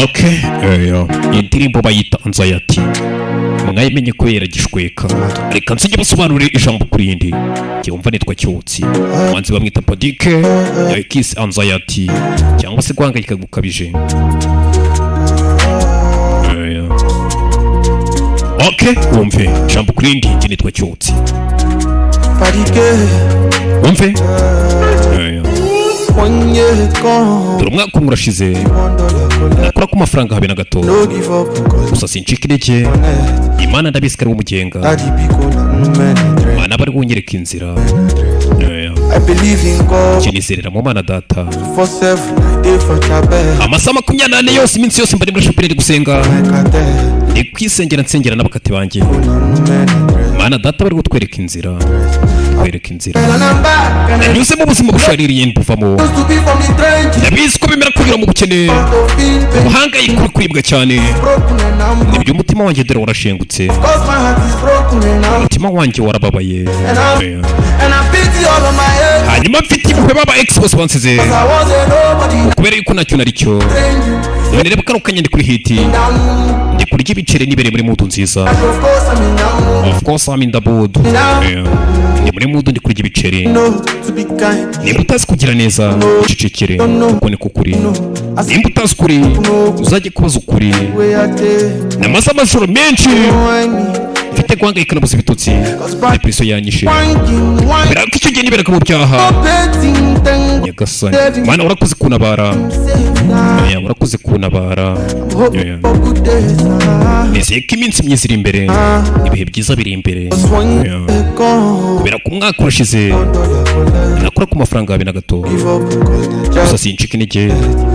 Okay, indirimbo bayita anxiety. Mwayimenye kubera gishweka. Reka nzige basobanurire ijambo kuri indi. Cyumva nitwa cyotsi. Manzi bamwita paddy ya kiss anxiety cyangwa se guhangayika gukabije. Okay, wumve ijambo kuri indi nitwa cyotsi. Wumve? Dore umwaka umwe urashize nakora ku mafaranga habe na gato gusa sincika intege Imana ndabizi ko ari umugenga Imana bari kunyereka inzira kinizerera mu Mana data amasaha 24 yose iminsi yose mbari muri shoperi gusenga ndi kwisengera nsengera n'abakati banjye Mana data bari gutwereka inzira Nanyuze mu buzima bushaririye mbuvamo Nabizi ko bimera kunyura mu bukene Ubuhangayiko kwibwa cyane Nibyo umutima wanjye dore warashengutse Umutima wanjye warababaye Hanyuma mfite impuhwe baba ex-boss bansize Kubera yuko ntacyo nari cyo None reba kano kanya ndi kuri hiti Ndi kurya ibiceri nibere muri mudu nziza Of course I'm in the mood Ni muri mudu ndi kurya ibiceri Nimba utazi kugira neza ucecekere kuko ni kukuri Nimba utazi ukuri uzajye kubaza ukuri Namaze amajoro menshi Mfite guhangayika nabuze ibitotsi Depression yanyishe Kubera ko icyo gihe niberaga mu byaha Nyagasani Mana urakoze kuntabara Urakoze kuntabara Nizeye ko iminsi myiza iri imbere Ibihe byiza biri imbere Kubera ko umwaka urashize nakora ku mafaranga habe na gato gusa sincika intege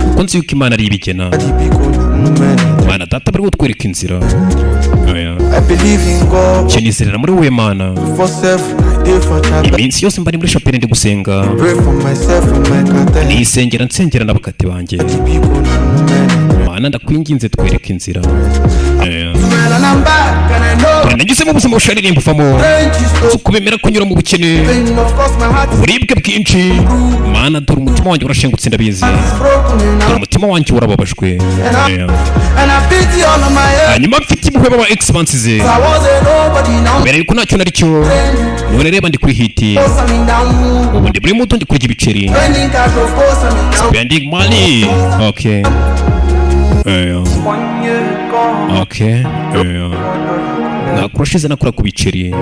kuko nzi yuko Imana ari ibigena Mana data bari gutwereka inzira kinizerera muri wowe Mana iminsi yose mbari muri shoperi ndi gusenga nisengera nsengera n'abakati banjye Mana ndakwinginze twereka inzira Nagize mu buzima bushaririye mbuvamo Kubemera kunyura mu bukene Uburibwe bwinshi Mana dore umutima wanjye urashengutse ndabizi Dore umutima wanjye urababajwe Hanyuma mfite impuhwe baba ex-bansize Kubera yuko ntacyo nari cyo None reba ndi kuri hiti Ubu ndi muri muto ndi kurya ibiceri Spending money Okay Okay nakurashize nakora ku biceri